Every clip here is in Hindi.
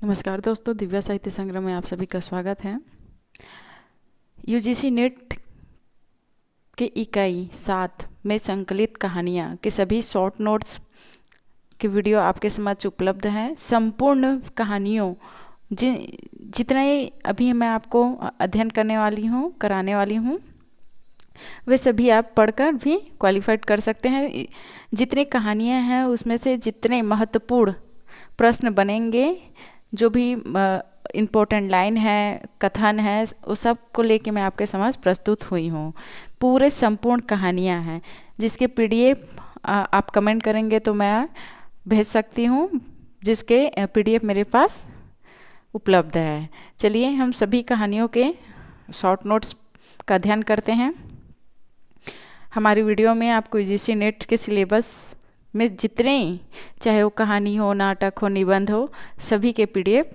नमस्कार दोस्तों, दिव्या साहित्य संग्रह में आप सभी का स्वागत है। यूजीसी नेट के इकाई 7 में संकलित कहानियाँ के सभी शॉर्ट नोट्स के वीडियो आपके समक्ष उपलब्ध हैं। संपूर्ण कहानियों जितने अभी मैं आपको अध्ययन कराने वाली हूँ वे सभी आप पढ़कर भी क्वालिफाइड कर सकते हैं। जितनी कहानियाँ हैं उसमें से जितने महत्वपूर्ण प्रश्न बनेंगे, जो भी इम्पोर्टेंट लाइन है, कथन है, उस सब को लेके मैं आपके समक्ष प्रस्तुत हुई हूँ। पूरे संपूर्ण कहानियाँ हैं जिसके पीडीएफ आप कमेंट करेंगे तो मैं भेज सकती हूँ, जिसके पीडीएफ मेरे पास उपलब्ध है। चलिए हम सभी कहानियों के शॉर्ट नोट्स का अध्ययन करते हैं। हमारी वीडियो में आपको यूजीसी नेट के सिलेबस में जितने, चाहे वो कहानी हो, नाटक हो, निबंध हो, सभी के पीडीएफ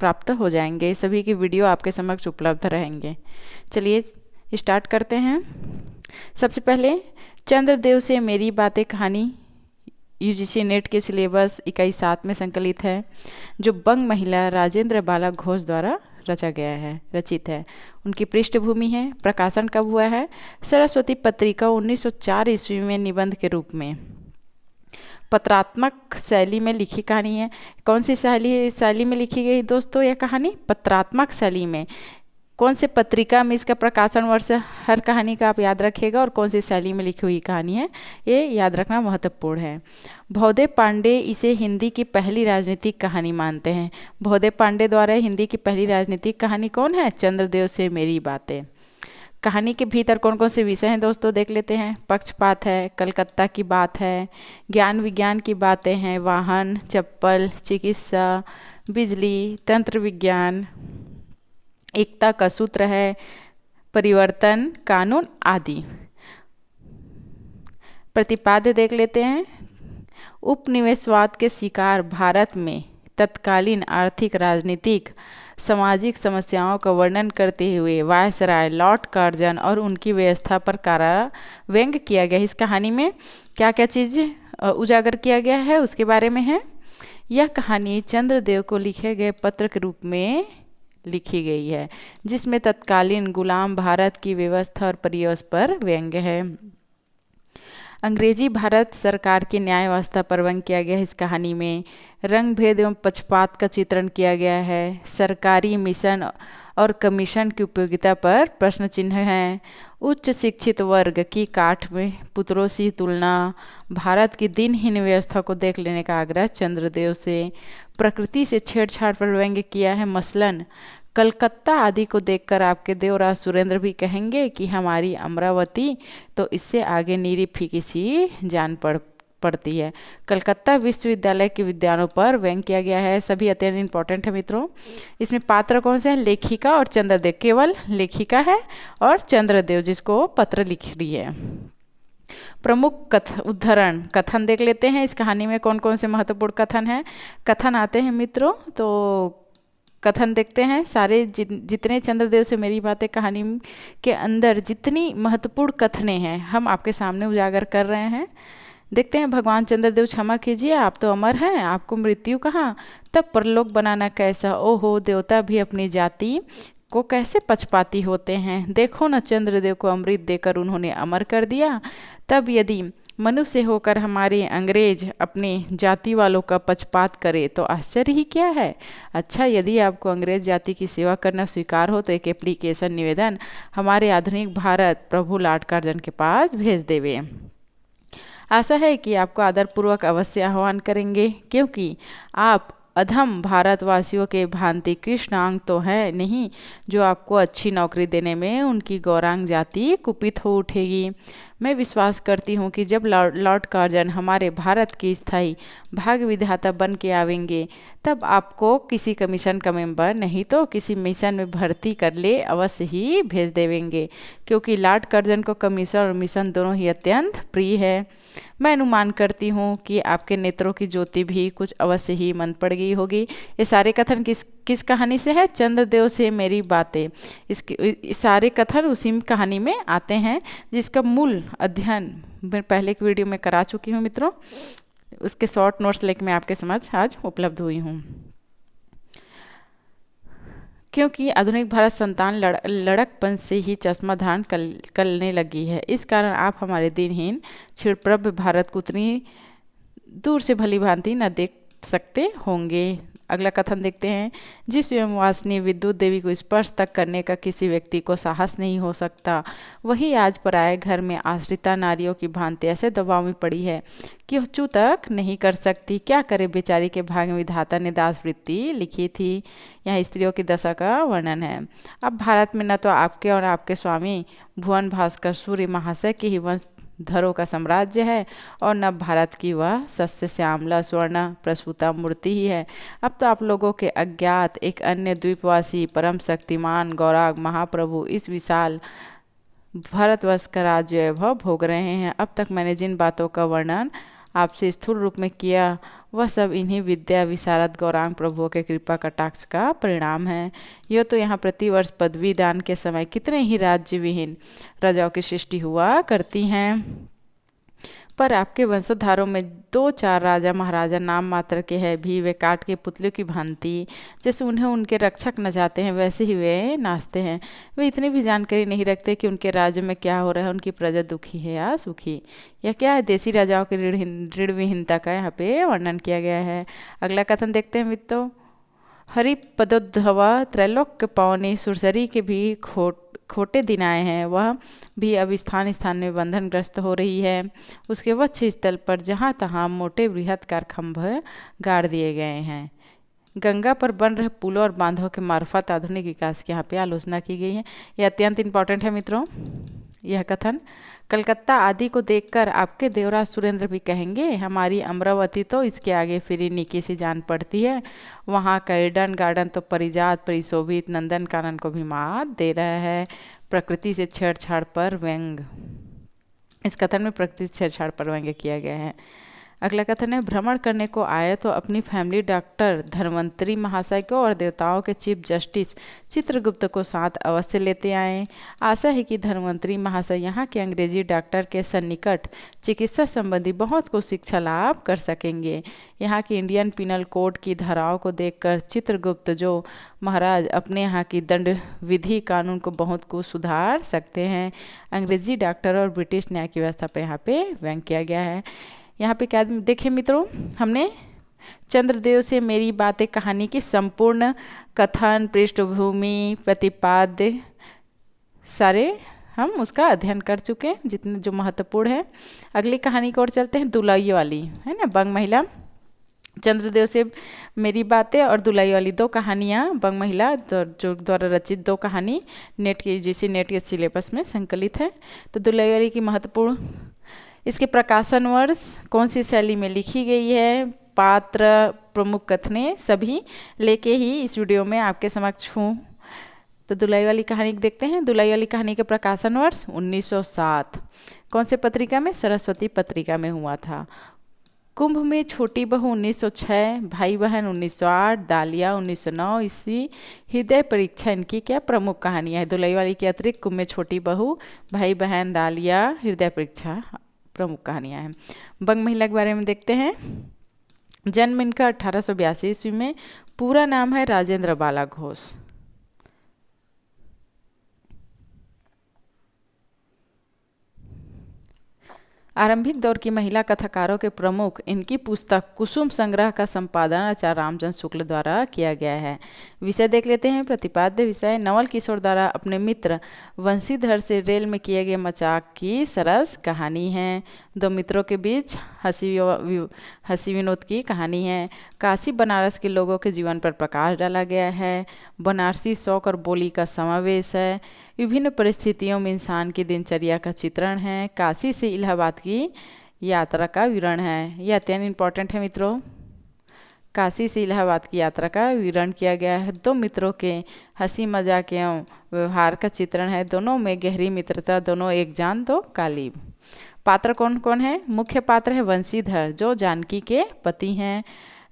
प्राप्त हो जाएंगे। सभी की वीडियो आपके समक्ष उपलब्ध रहेंगे। चलिए स्टार्ट करते हैं। सबसे पहले चंद्रदेव से मेरी बातें कहानी यूजीसी नेट के सिलेबस इकाई 7 में संकलित है, जो बंग महिला राजेंद्र बाला घोष द्वारा रचित है। उनकी पृष्ठभूमि है। प्रकाशन कब हुआ है? सरस्वती पत्रिका 1904 ईस्वी में निबंध के रूप में। पत्रात्मक शैली में लिखी कहानी है। कौन सी शैली में लिखी गई दोस्तों यह कहानी? पत्रात्मक शैली में। कौन से पत्रिका में इसका प्रकाशन वर्ष हर कहानी का आप याद रखिएगा, और कौन सी शैली में लिखी हुई कहानी है ये याद रखना महत्वपूर्ण है। भवदेव पांडे इसे हिंदी की पहली राजनीतिक कहानी मानते हैं। भवदेव पांडे द्वारा हिंदी की पहली राजनीतिक कहानी कौन है? चंद्रदेव से मेरी बातें। कहानी के भीतर कौन कौन से विषय हैं दोस्तों देख लेते हैं। पक्षपात है, कलकत्ता की बात है, ज्ञान विज्ञान की बातें हैं, वाहन, चप्पल, चिकित्सा, बिजली, तंत्र विज्ञान, एकता का सूत्र है, परिवर्तन, कानून आदि। प्रतिपाद्य देख लेते हैं। उपनिवेशवाद के शिकार भारत में तत्कालीन आर्थिक, राजनीतिक, सामाजिक समस्याओं का वर्णन करते हुए वायसराय लॉर्ड कार्जन और उनकी व्यवस्था पर करारा व्यंग्य किया गया। इस कहानी में क्या क्या चीज़ उजागर किया गया है उसके बारे में है। यह कहानी चंद्रदेव को लिखे गए पत्र के रूप में लिखी गई है, जिसमें तत्कालीन गुलाम भारत की व्यवस्था और परिवेश पर व्यंग्य है। अंग्रेजी भारत सरकार की न्याय व्यवस्था पर व्यंग्य किया गया है। इस कहानी में रंग भेद एवं पक्षपात का चित्रण किया गया है। सरकारी मिशन और कमीशन की उपयोगिता पर प्रश्न चिन्ह हैं। उच्च शिक्षित वर्ग की काठ में पुत्रों से तुलना, भारत की दिनहीन व्यवस्था को देख लेने का आग्रह चंद्रदेव से, प्रकृति से छेड़छाड़ पर व्यंग्य किया है। मसलन कलकत्ता आदि को देखकर आपके देवराज सुरेंद्र भी कहेंगे कि हमारी अमरावती तो इससे आगे नीरी फीकी सी जान पड़ती है। कलकत्ता विश्वविद्यालय के विद्वानों पर व्यंग्य किया गया है। सभी अत्यंत इंपॉर्टेंट है मित्रों। इसमें पात्र कौन से हैं? लेखिका और चंद्रदेव। केवल लेखिका है और चंद्रदेव जिसको पत्र लिख रही है। प्रमुख उद्धरण कथन देख लेते हैं। इस कहानी में कौन कौन से महत्वपूर्ण कथन हैं? कथन आते हैं मित्रों, तो कथन देखते हैं। सारे जितने चंद्रदेव से मेरी बातें कहानी के अंदर जितनी महत्वपूर्ण कथनें हैं हम आपके सामने उजागर कर रहे हैं। देखते हैं। भगवान चंद्रदेव क्षमा कीजिए, आप तो अमर हैं, आपको मृत्यु कहाँ, तब परलोक बनाना कैसा। ओहो, देवता भी अपनी जाति को कैसे पक्षपाती होते हैं। देखो न, चंद्रदेव को अमृत देकर उन्होंने अमर कर दिया। तब यदि मनुष्य होकर हमारे अंग्रेज अपने जाति वालों का पक्षपात करे तो आश्चर्य ही क्या है। अच्छा, यदि आपको अंग्रेज जाति की सेवा करना स्वीकार हो तो एक एप्लीकेशन निवेदन हमारे आधुनिक भारत प्रभु लॉर्ड कार्जन के पास भेज देवे। आशा है कि आपको आदरपूर्वक अवश्य आह्वान करेंगे, क्योंकि आप अधम भारतवासियों के भांति कृष्णांग तो है नहीं जो आपको अच्छी नौकरी देने में उनकी गौरांग जाति कुपित हो उठेगी। मैं विश्वास करती हूँ कि जब लॉर्ड कार्जन हमारे भारत की स्थायी भाग्य विधाता बन के आवेंगे, तब आपको किसी कमीशन का मेंबर नहीं तो किसी मिशन में भर्ती कर ले अवश्य ही भेज देवेंगे, क्योंकि लॉर्ड कार्जन को कमीशन और मिशन दोनों ही अत्यंत प्रिय है। मैं अनुमान करती हूँ कि आपके नेत्रों की ज्योति भी कुछ अवश्य ही मन पड़ गई होगी। ये सारे कथन किस कहानी से है? चंद्रदेव से मेरी बातें। इसके सारे कथन उसी कहानी में आते हैं, जिसका मूल अध्ययन मैं पहले की वीडियो में करा चुकी हूँ मित्रों। उसके शॉर्ट नोट्स लेकर मैं आपके समझ आज उपलब्ध हुई हूँ। क्योंकि आधुनिक भारत संतान लड़कपन से ही चश्मा धारण करने लगी है। इस कारण आप हमारे दिनहीन क्षीणप्रभ भारत को उतनी दूर से भली भांति न देख सकते होंगे। अगला कथन देखते हैं। जिस स्वयंवासिनी विद्युत देवी को स्पर्श तक करने का किसी व्यक्ति को साहस नहीं हो सकता, वही आज पराये घर में आश्रिता नारियों की भांति ऐसे दबाव में पड़ी है कि छू तक नहीं कर सकती। क्या करे बेचारी के भाग में विधाता ने दासवृत्ति लिखी थी। यहाँ स्त्रियों की दशा का वर्णन है। अब भारत में न तो आपके और आपके स्वामी भुवन भास्कर सूर्य महाशय के ही वंश धरों का साम्राज्य है और न भारत की वह सस्य श्यामला स्वर्ण प्रस्फुता मूर्ति ही है। अब तो आप लोगों के अज्ञात एक अन्य द्वीपवासी परम शक्तिमान गौराग महाप्रभु इस विशाल भारतवर्ष का राज्य वैभव भोग रहे हैं। अब तक मैंने जिन बातों का वर्णन आपसे स्थूल रूप में किया, वह सब इन्हीं विद्या विशारद गौरांग प्रभुओं के कृपा कटाक्ष का परिणाम है। यह तो यहाँ प्रतिवर्ष पदवी दान के समय कितने ही राज्य विहीन राजाओं की सृष्टि हुआ करती हैं, पर आपके वंशधारों में 2-4 राजा महाराजा नाम मात्र के हैं भी। वे काट के पुतलों की भांति, जैसे उन्हें उनके रक्षक न जाते हैं वैसे ही वे नाचते हैं। वे इतनी भी जानकारी नहीं रखते कि उनके राज्य में क्या हो रहा है, उनकी प्रजा दुखी है या सुखी। यह क्या है, देसी राजाओं की ऋण विहीनता का यहाँ पे वर्णन किया गया है। अगला कथन देखते हैं मित्रों। हरि पदोद्धवा त्रैलोक्य पावनी सुरसरी के भी खोटे दिन आए हैं। वह भी अब स्थान स्थान में बंधनग्रस्त हो रही है। उसके वक्ष स्थल पर जहाँ तहाँ मोटे बृहत्कार खंभ गाड़ दिए गए हैं। गंगा पर बन रहे पुलों और बांधों के मार्फत आधुनिक विकास की यहाँ पे आलोचना की गई है। यह अत्यंत इंपॉर्टेंट है मित्रों। यह कथन कलकत्ता आदि को देखकर आपके देवराज सुरेंद्र भी कहेंगे, हमारी अमरावती तो इसके आगे फिरी निकी सी जान पड़ती है। वहाँ का ईडन गार्डन तो परिजात परिशोभित नंदन कानन को भी मात दे रहा है। प्रकृति से छेड़छाड़ पर व्यंग। इस कथन में प्रकृति से छेड़छाड़ पर व्यंग किया गया है। अगला कथन है। भ्रमण करने को आए तो अपनी फैमिली डॉक्टर धन्वंतरी महाशय को और देवताओं के चीफ जस्टिस चित्रगुप्त को साथ अवश्य लेते आएँ। आशा है कि धन्वंतरी महाशय यहाँ के अंग्रेजी डॉक्टर के सन्निकट चिकित्सा संबंधी बहुत कुछ शिक्षा लाभ कर सकेंगे। यहाँ की इंडियन पिनल कोड की धाराओं को देखकर चित्रगुप्त जो महाराज अपने यहाँ की दंड विधि कानून को बहुत कुछ सुधार सकते हैं। अंग्रेजी डॉक्टर और ब्रिटिश न्याय की व्यवस्था पर यहाँ पे व्यंग किया गया है। यहाँ पे क्या देखें मित्रों, हमने चंद्रदेव से मेरी बातें कहानी की संपूर्ण कथन पृष्ठभूमि प्रतिपाद्य सारे हम उसका अध्ययन कर चुके हैं, जितने जो महत्वपूर्ण है। अगली कहानी की ओर चलते हैं, दुलई वाली है ना, बंग महिला। चंद्रदेव से मेरी बातें और दुलाई वाली 2 कहानियाँ बंग महिला जो द्वारा रचित 2 कहानी नेट की यूजीसी नेट के सिलेबस में संकलित है। तो दुलाई वाली की महत्वपूर्ण इसके प्रकाशन वर्ष, कौन सी शैली में लिखी गई है, पात्र, प्रमुख कथने सभी लेके ही इस वीडियो में आपके समक्ष हूँ। तो दुलाई वाली कहानी देखते हैं। दुलाई वाली कहानी के प्रकाशन वर्ष 1907। कौन से पत्रिका में? सरस्वती पत्रिका में हुआ था। कुंभ में छोटी बहू 1906, भाई बहन 1908, दालिया 1909 ईस्वी, हृदय परीक्षा इनकी क्या प्रमुख कहानियाँ है। दुलाई वाली के अतिरिक्त कुंभ में छोटी बहू, भाई बहन, दालिया, हृदय परीक्षा प्रमुख कहानियाँ हैं। बंग महिला के बारे में देखते हैं। जन्म इनका 1882 ईस्वी में। पूरा नाम है राजेंद्र बाला घोष। आरंभिक दौर की महिला कथाकारों के प्रमुख इनकी पुस्तक कुसुम संग्रह का संपादन आचार्य रामचंद्र शुक्ल द्वारा किया गया है। विषय देख लेते हैं। प्रतिपाद्य विषय नवल किशोर द्वारा अपने मित्र वंशीधर से रेल में किए गए मजाक की सरस कहानी है। 2 मित्रों के बीच हंसी विनोद की कहानी है। काशी बनारस के लोगों के जीवन पर प्रकाश डाला गया है। बनारसी शौक और बोली का समावेश है। विभिन्न परिस्थितियों में इंसान की दिनचर्या का चित्रण है। काशी से इलाहाबाद की यात्रा का विवरण है। यह अत्यंत इम्पॉर्टेंट है मित्रों। काशी से इलाहाबाद की यात्रा का विवरण किया गया है। 2 मित्रों के हंसी मजाक एवं व्यवहार का चित्रण है। दोनों में गहरी मित्रता, दोनों एक जान दो कालीब। पात्र कौन कौन है? मुख्य पात्र है वंशीधर जो जानकी के पति हैं।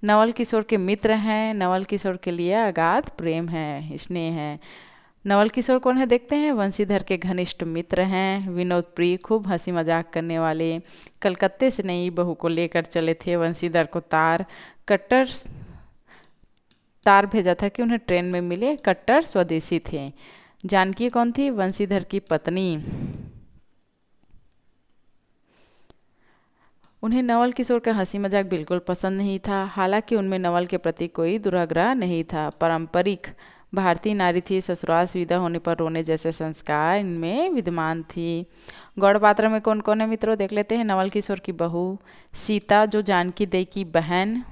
नवल किशोर के मित्र हैं। नवल किशोर के लिए अगाध प्रेम है, स्नेह है। नवल किशोर कौन है देखते हैं। वंशीधर के घनिष्ठ मित्र हैं। विनोद प्रिय, खूब हंसी मजाक करने वाले। कलकत्ते से नई बहू को लेकर चले थे। वंशीधर को तार कट्टर तार भेजा था कि उन्हें ट्रेन में मिले, कट्टर स्वदेशी थे। जानकी कौन थी? वंशीधर की पत्नी। उन्हें नवल किशोर का हंसी मजाक बिल्कुल पसंद नहीं था, हालांकि उनमें नवल के प्रति कोई दुराग्रह नहीं था। पारंपरिक भारतीय नारी थी, ससुराल से विदा होने पर रोने जैसे संस्कार इनमें विद्यमान थी। गौड़ पात्र में कौन कौन है मित्रों, देख लेते हैं। नवल किशोर की बहू सीता, जो जानकी देई की बहन।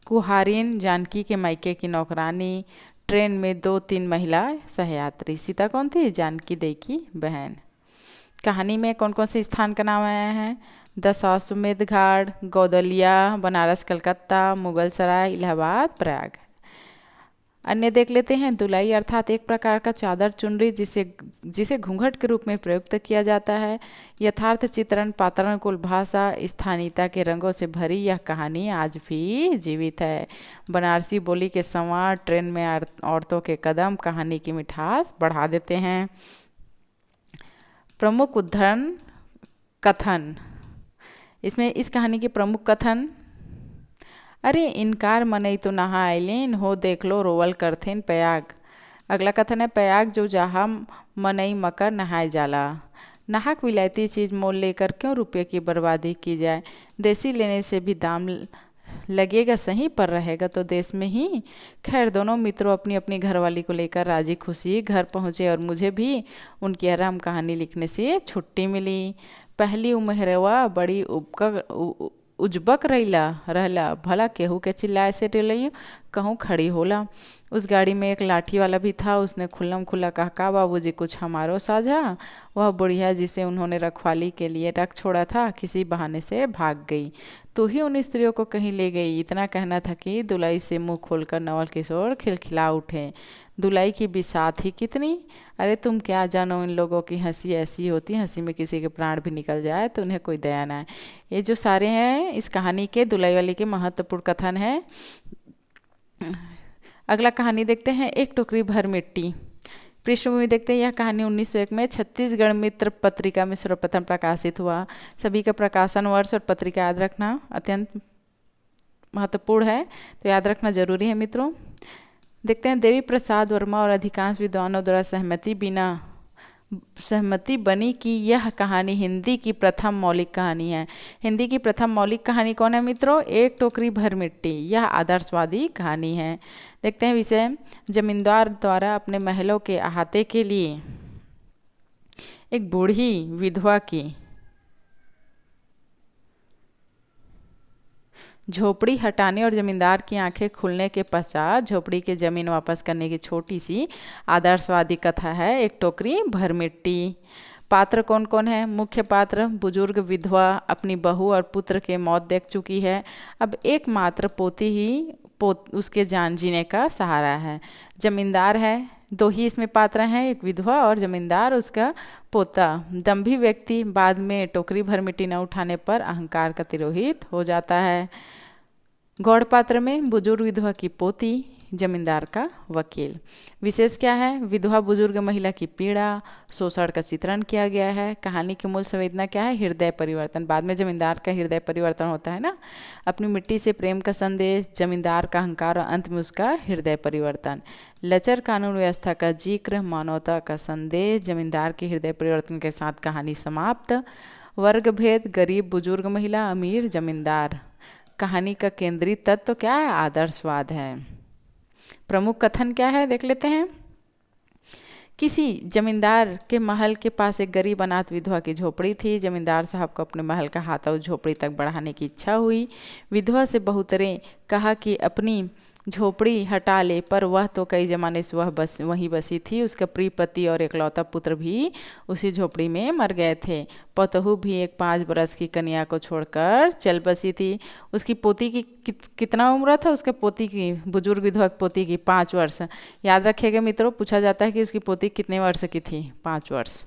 कुहारिन, जानकी के मायके की नौकरानी। ट्रेन में 2-3 महिला सहयात्री। सीता कौन थी? जानकी देई की बहन। कहानी में कौन कौन से स्थान का नाम आया है? दशाश्वमेध घाट, गौदलिया, बनारस कलकत्ता, मुगल सराय, इलाहाबाद, प्रयाग। अन्य देख लेते हैं। दुलाई अर्थात एक प्रकार का चादर चुनरी जिसे घूंघट के रूप में प्रयुक्त किया जाता है। यथार्थ चित्रण, पात्रानुकूल भाषा, स्थानीयता के रंगों से भरी यह कहानी आज भी जीवित है। बनारसी बोली के संवाद, ट्रेन में औरतों के कदम कहानी की मिठास बढ़ा देते हैं। प्रमुख उद्धरण कथन, इसमें इस कहानी के प्रमुख कथन: अरे इनकार मनई तो नहा आइलीन, हो देख लो रोवल करथिन पयाग। अगला कथन है, पयाग जो जहा मनई मकर नहाए जाला। नाहक विलायती चीज़ मोल लेकर क्यों रुपये की बर्बादी की जाए। देसी लेने से भी दाम लगेगा सही, पर रहेगा तो देश में ही। खैर दोनों मित्रों अपनी अपनी घरवाली को लेकर राजी खुशी घर पहुँचे और मुझे भी उनकी आराम कहानी लिखने से छुट्टी मिली। पहली उमहरवा बड़ी उजबक रहला, भला केहू के चिल्लाए से डलई कहूँ खड़ी होला। उस गाड़ी में एक लाठी वाला भी था, उसने खुल्लम खुल्ला कहा, का बाबूजी कुछ हमारो साझा। वह बुढ़िया जिसे उन्होंने रखवाली के लिए रख छोड़ा था, किसी बहाने से भाग गई। तू ही उन स्त्रियों को कहीं ले गई। इतना कहना था कि दुलाई से मुंह खोलकर नवल किशोर खिलखिला उठे। दुलाई की बिसात ही कितनी। अरे तुम क्या जानो, इन लोगों की हंसी ऐसी होती है, हंसी में किसी के प्राण भी निकल जाए तो उन्हें कोई दया ना है। ये जो सारे हैं इस कहानी के दुलाई वाली के महत्वपूर्ण कथन है। अगला कहानी देखते हैं, एक टोकरी भर मिट्टी। पृष्ठभूमि देखते हैं, यह कहानी 1901 में छत्तीसगढ़ मित्र पत्रिका में सर्वप्रथम प्रकाशित हुआ। सभी का प्रकाशन वर्ष और पत्रिका याद रखना अत्यंत महत्वपूर्ण है, तो याद रखना जरूरी है मित्रों। देखते हैं, देवी प्रसाद वर्मा और अधिकांश विद्वानों द्वारा सहमति बनी कि यह कहानी हिंदी की प्रथम मौलिक कहानी है। हिंदी की प्रथम मौलिक कहानी कौन है मित्रों? एक टोकरी भर मिट्टी। यह आदर्शवादी कहानी है। देखते हैं विषय, जमींदार द्वारा अपने महलों के अहाते के लिए एक बूढ़ी विधवा की झोपड़ी हटाने और जमींदार की आंखें खुलने के पश्चात झोपड़ी की जमीन वापस करने की छोटी सी आदर्शवादी कथा है, एक टोकरी भर मिट्टी। पात्र कौन कौन है? मुख्य पात्र बुजुर्ग विधवा अपनी बहू और पुत्र के मौत देख चुकी है, अब एकमात्र पोती ही उसके जान जीने का सहारा है। जमींदार है, दो ही इसमें पात्र हैं, एक विधवा और जमींदार उसका पोता। दंभी व्यक्ति बाद में टोकरी भर मिट्टी न उठाने पर अहंकार का तिरोहित हो जाता है। गौड़ पात्र में बुजुर्ग विधवा की पोती, जमींदार का वकील। विशेष क्या है? विधवा बुजुर्ग महिला की पीड़ा, शोषण का चित्रण किया गया है। कहानी की मूल संवेदना क्या है? हृदय परिवर्तन। बाद में जमींदार का हृदय परिवर्तन होता है ना। अपनी मिट्टी से प्रेम का संदेश, जमींदार का अहंकार और अंत में उसका हृदय परिवर्तन। लचर कानून व्यवस्था का जिक्र, मानवता का संदेश, जमींदार के हृदय परिवर्तन के साथ कहानी समाप्त। वर्ग भेद, गरीब बुजुर्ग महिला, अमीर जमींदार। कहानी का केंद्रीय तत्व क्या है? आदर्शवाद है। प्रमुख कथन क्या है देख लेते हैं। किसी जमींदार के महल के पास एक गरीब अनाथ विधवा की झोपड़ी थी। जमींदार साहब को अपने महल का हाथा उस झोपड़ी तक बढ़ाने की इच्छा हुई। विधवा से बहुत ने कहा कि अपनी झोपड़ी हटा ले, पर वह तो कई जमाने से वहीं बसी थी। उसका प्रिय पति और इकलौता पुत्र भी उसी झोपड़ी में मर गए थे। पतहू भी एक 5 बरस की कन्या को छोड़कर चल बसी थी। उसकी पोती की कितना उम्र था? उसके पोती की, बुजुर्ग विधवा पोती की 5 वर्ष। याद रखिएगा मित्रों, पूछा जाता है कि उसकी पोती कितने वर्ष की थी? 5 वर्ष।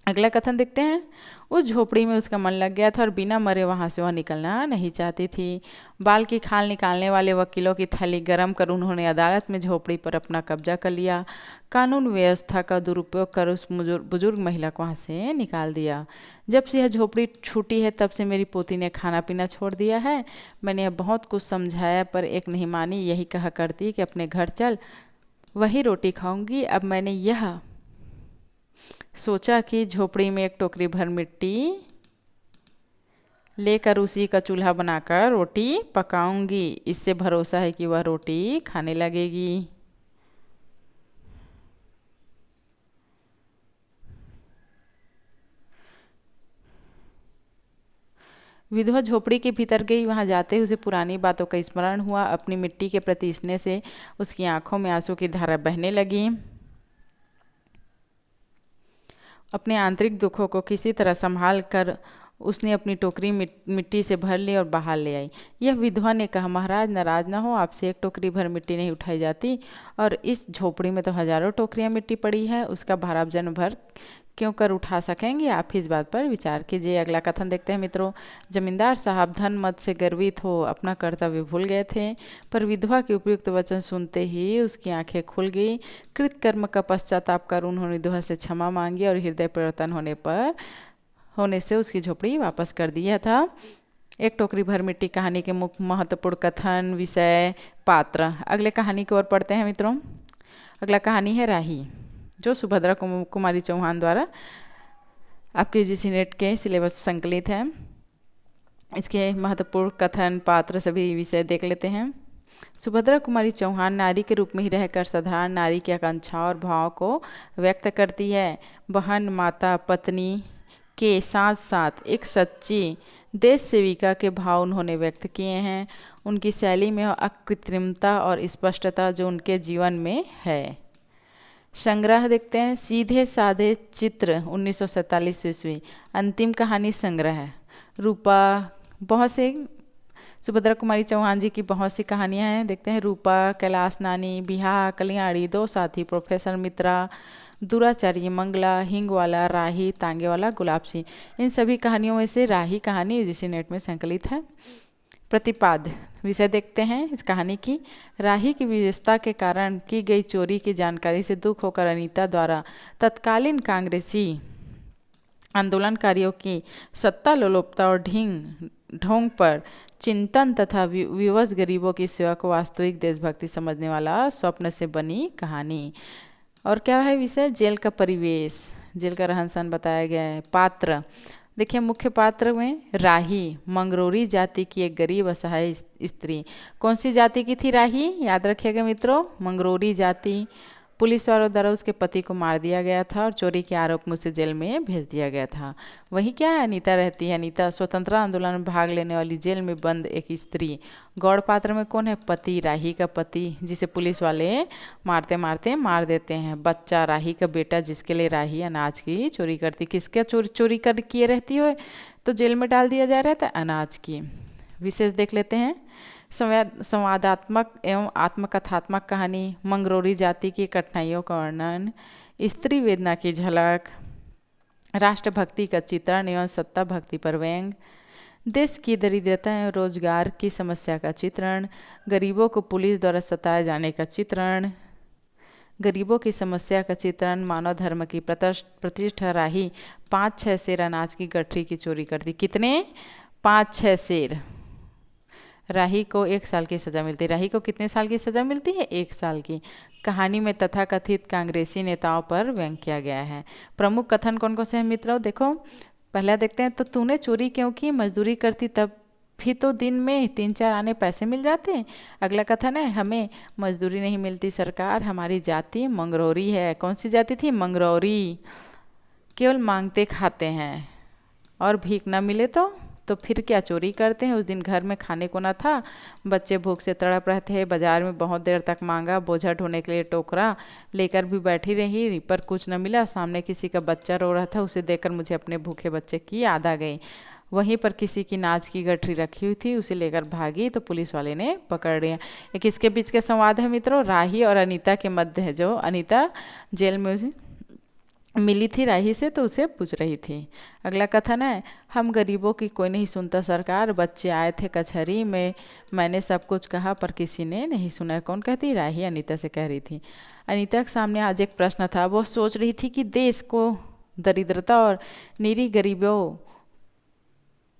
अगला कथन देखते हैं। उस झोपड़ी में उसका मन लग गया था और बिना मरे वहाँ से वह निकलना नहीं चाहती थी। बाल की खाल निकालने वाले वकीलों की थैली गरम कर उन्होंने अदालत में झोपड़ी पर अपना कब्जा कर लिया। कानून व्यवस्था का दुरुपयोग कर उस बुजुर्ग महिला को वहाँ से निकाल दिया। जब से यह झोपड़ी छूटी है तब से मेरी पोती ने खाना पीना छोड़ दिया है। मैंने यह बहुत कुछ समझाया पर एक नहीं मानी, यही कहा करती कि अपने घर चल, वही रोटी खाऊंगी। अब मैंने यह सोचा कि झोपड़ी में एक टोकरी भर मिट्टी लेकर उसी का चूल्हा बनाकर रोटी पकाऊंगी। इससे भरोसा है कि वह रोटी खाने लगेगी। विधवा झोपड़ी के भीतर गई। वहां जाते ही उसे पुरानी बातों का स्मरण हुआ। अपनी मिट्टी के प्रति स्नेह से उसकी आंखों में आंसू की धारा बहने लगी। अपने आंतरिक दुखों को किसी तरह संभाल कर उसने अपनी टोकरी मिट्टी से भर ली और बाहर ले आई। यह विधवा ने कहा, महाराज नाराज ना हो, आपसे एक टोकरी भर मिट्टी नहीं उठाई जाती और इस झोपड़ी में तो हजारों टोकरियां मिट्टी पड़ी है, उसका भार आप जन्म भर क्यों कर उठा सकेंगे? आप इस बात पर विचार कीजिए। अगला कथन देखते हैं मित्रों। जमींदार साहब धन मत से गर्वित हो अपना कर्तव्य भूल गए थे, पर विधवा के उपयुक्त वचन सुनते ही उसकी आंखें खुल गई। कृतकर्म का पश्चाताप कर उन्होंने विधवा से क्षमा मांगी और हृदय परिवर्तन होने से उसकी झोपड़ी वापस कर दिया था। एक टोकरी भर मिट्टी कहानी के मुख्य महत्वपूर्ण कथन, विषय, पात्र। अगले कहानी की ओर पढ़ते हैं मित्रों। अगला कहानी है राही, जो सुभद्रा कुमारी चौहान द्वारा आपके यूजीसी नेट के सिलेबस संकलित है। इसके महत्वपूर्ण कथन, पात्र, सभी विषय देख लेते हैं। सुभद्रा कुमारी चौहान नारी के रूप में ही रहकर साधारण नारी की आकांक्षाओं और भावों को व्यक्त करती है। बहन, माता, पत्नी के साथ साथ एक सच्ची देश सेविका के भाव उन्होंने व्यक्त किए हैं। उनकी शैली में अकृत्रिमता और स्पष्टता जो उनके जीवन में है। संग्रह देखते हैं। सीधे साधे चित्र 1947 ईस्वी, अंतिम कहानी संग्रह है। रूपा, बहुत से सुभद्रा कुमारी चौहान जी की बहुत सी कहानियां हैं, देखते हैं। रूपा, कैलाश नानी, बिहा, कल्याणी, दो साथी, प्रोफेसर मित्रा, दुराचारी, मंगला, हिंगवाला, राही, तांगेवाला, गुलाब सिंह। इन सभी कहानियों में से राही कहानी यूजीसी नेट में संकलित है। प्रतिपाद विषय देखते हैं इस कहानी की। राही की विशेषता के कारण की गई चोरी की जानकारी से दुख होकर अनीता द्वारा तत्कालीन कांग्रेसी आंदोलनकारियों की सत्ता लोलुपता और ढोंग पर चिंतन तथा विवश गरीबों की सेवा को वास्तविक देशभक्ति समझने वाला स्वप्न से बनी कहानी। और क्या है विषय? जेल का परिवेश, जेल का रहन सहन बताया गया है। पात्र देखिए, मुख्य पात्र में राही, मंगरोरी जाति की एक गरीब असहाय स्त्री। कौन सी जाति की थी राही? याद रखिएगा मित्रों, मंगरोरी जाति। पुलिस वालों द्वारा उसके पति को मार दिया गया था और चोरी के आरोप में उसे जेल में भेज दिया गया था। वहीं क्या है, अनीता रहती है। अनीता स्वतंत्रता आंदोलन में भाग लेने वाली जेल में बंद एक स्त्री। गौड़ पात्र में कौन है? पति, राही का पति, जिसे पुलिस वाले मारते मारते मार देते हैं। बच्चा, राही का बेटा, जिसके लिए राही अनाज की चोरी करती। किसके चोरी कर किए रहती हो तो जेल में डाल दिया जा रहा था? अनाज की। विशेष देख लेते हैं। संवादात्मक एवं आत्मकथात्मक कहानी, मंगरोरी जाति की कठिनाइयों का वर्णन, स्त्री वेदना की झलक, राष्ट्रभक्ति का चित्रण एवं सत्ता भक्ति पर व्यंग, देश की दरिद्रता एवं रोजगार की समस्या का चित्रण, गरीबों को पुलिस द्वारा सताए जाने का चित्रण, गरीबों की समस्या का चित्रण, मानव धर्म की प्रतिष्ठा। राही 5-6 सेर अनाज की गठरी की चोरी करती। कितने? 5-6 सेर। राही को 1 साल की सज़ा मिलती है। राही को कितने साल की सज़ा मिलती है? 1 साल की। कहानी में तथाकथित कांग्रेसी नेताओं पर व्यंग किया गया है। प्रमुख कथन कौन कौन से हैं मित्रों? देखो, पहला देखते हैं। तो तूने चोरी क्यों की? मजदूरी करती तब भी तो दिन में 3-4 आने पैसे मिल जाते। अगला कथन है, हमें मजदूरी नहीं मिलती सरकार, हमारी जाति मंगरोरी है। कौन सी जाति थी? मंगरोरी। केवल मांगते खाते हैं और भीख न मिले तो फिर क्या चोरी करते हैं। उस दिन घर में खाने को ना था, बच्चे भूख से तड़प रहे थे। बाजार में बहुत देर तक मांगा, बोझा ढोने के लिए टोकरा लेकर भी बैठी रही, पर कुछ न मिला। सामने किसी का बच्चा रो रहा था, उसे देखकर मुझे अपने भूखे बच्चे की याद आ गई। वहीं पर किसी की नाच की गठरी रखी हुई थी, उसे लेकर भागी तो पुलिस वाले ने पकड़ लिया। ये किसके बीच का संवाद है मित्रों? राही और अनीता के मध्य है। जो अनीता जेल में मिली थी राही से तो उसे पूछ रही थी। अगला कथन है, हम गरीबों की कोई नहीं सुनता सरकार, बच्चे आए थे कचहरी में, मैंने सब कुछ कहा पर किसी ने नहीं सुना। कौन कहती? राही अनीता से कह रही थी। अनीता के सामने आज एक प्रश्न था। वो सोच रही थी कि देश को दरिद्रता और निरीह गरीबों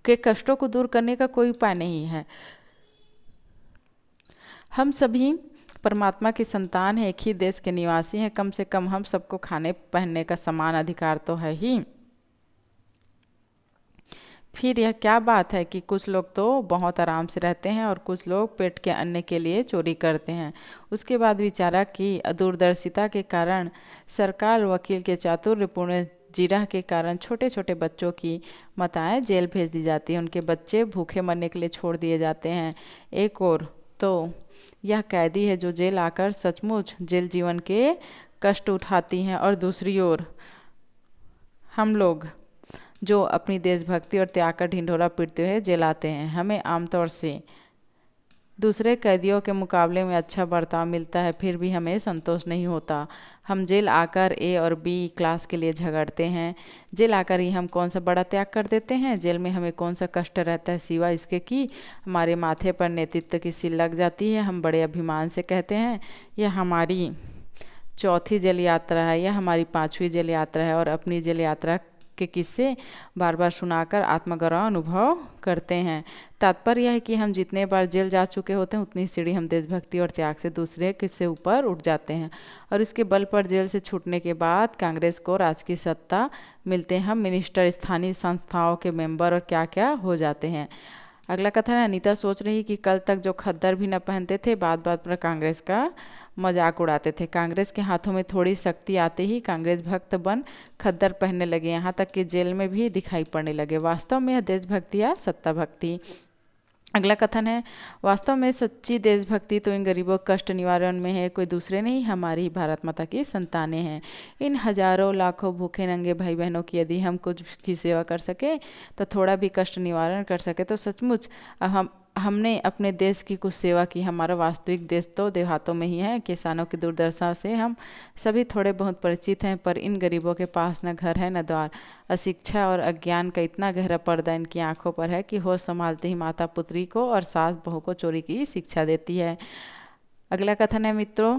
के कष्टों को दूर करने का कोई उपाय नहीं है। हम सभी परमात्मा की संतान है, एक ही देश के निवासी हैं, कम से कम हम सबको खाने पहनने का समान अधिकार तो है ही। फिर यह क्या बात है कि कुछ लोग तो बहुत आराम से रहते हैं और कुछ लोग पेट के अन्न के लिए चोरी करते हैं। उसके बाद विचारा कि दूरदर्शिता के कारण, सरकार वकील के चातुर्यपूर्ण जिरह के कारण छोटे छोटे बच्चों की माताएं जेल भेज दी जाती हैं, उनके बच्चे भूखे मरने के लिए छोड़ दिए जाते हैं। एक और तो यह कैदी है जो जेल आकर सचमुच जेल जीवन के कष्ट उठाती हैं, और दूसरी ओर हम लोग जो अपनी देशभक्ति और त्याग का ढिंढोरा पीटते हुए जेल आते हैं। हमें आमतौर से दूसरे कैदियों के मुकाबले में अच्छा बर्ताव मिलता है, फिर भी हमें संतोष नहीं होता। हम जेल आकर ए और बी क्लास के लिए झगड़ते हैं। जेल आकर ही हम कौन सा बड़ा त्याग कर देते हैं? जेल में हमें कौन सा कष्ट रहता है सिवा इसके कि हमारे माथे पर नेतृत्व की सील लग जाती है। हम बड़े अभिमान से कहते हैं यह हमारी चौथी जेल यात्रा है, यह हमारी 5वीं जेल यात्रा है, और अपनी जेल यात्रा के किस्से बार बार सुनाकर आत्मगौरव अनुभव करते हैं। तात्पर्य यह है कि हम जितने बार जेल जा चुके होते हैं उतनी सीढ़ी हम देशभक्ति और त्याग से दूसरे किस्से ऊपर उठ जाते हैं, और इसके बल पर जेल से छूटने के बाद कांग्रेस को राजकीय सत्ता मिलते हैं। हम मिनिस्टर, स्थानीय संस्थाओं के मेंबर और क्या क्या हो जाते हैं। अगला कथन है, अनीता सोच रही कि कल तक जो खद्दर भी न पहनते थे, बात बात पर कांग्रेस का मजाक उड़ाते थे। कांग्रेस के हाथों में थोड़ी शक्ति आते ही कांग्रेस भक्त बन खद्दर पहनने लगे, यहाँ तक कि जेल में भी दिखाई पड़ने लगे। वास्तव में यह देशभक्ति या सत्ता भक्ति? अगला कथन है, वास्तव में सच्ची देशभक्ति तो इन गरीबों के कष्ट निवारण में है, कोई दूसरे नहीं, हमारी ही भारत माता की संतानें हैं। इन हजारों लाखों भूखे नंगे भाई बहनों की यदि हम कुछ की सेवा कर सके, तो थोड़ा भी कष्ट निवारण कर सके, तो सचमुच हमने अपने देश की कुछ सेवा की। हमारा वास्तविक देश तो देहातों में ही है। किसानों की दुर्दशा से हम सभी थोड़े बहुत परिचित हैं, पर इन गरीबों के पास न घर है न द्वार। अशिक्षा और अज्ञान का इतना गहरा पर्दा इनकी आंखों पर है कि होश संभालते ही माता पुत्री को और सास बहू को चोरी की शिक्षा देती है। अगला कथन है मित्रों,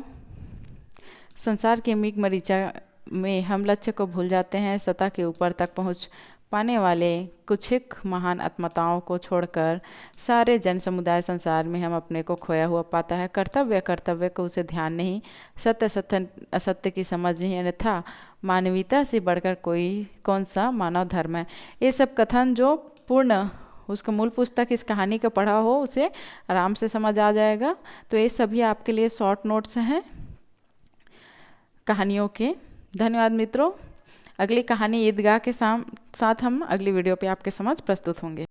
संसार के मीघ मरीचा में हम लक्ष्य को भूल जाते हैं। सतह के ऊपर तक पहुँच पाने वाले कुछ एक महान आत्मताओं को छोड़कर सारे जन समुदाय संसार में हम अपने को खोया हुआ पाता है। कर्तव्य को उसे ध्यान नहीं, सत्य असत्य की समझ नहीं, अन्यथा मानवीयता से बढ़कर कौन सा मानव धर्म है। ये सब कथन जो पूर्ण उसका मूल पुस्तक इस कहानी का पढ़ा हो उसे आराम से समझ आ जाएगा। तो ये सभी आपके लिए शॉर्ट नोट्स हैं कहानियों के। धन्यवाद मित्रों। अगली कहानी ईदगाह के साथ हम अगली वीडियो पे आपके समझ प्रस्तुत होंगे।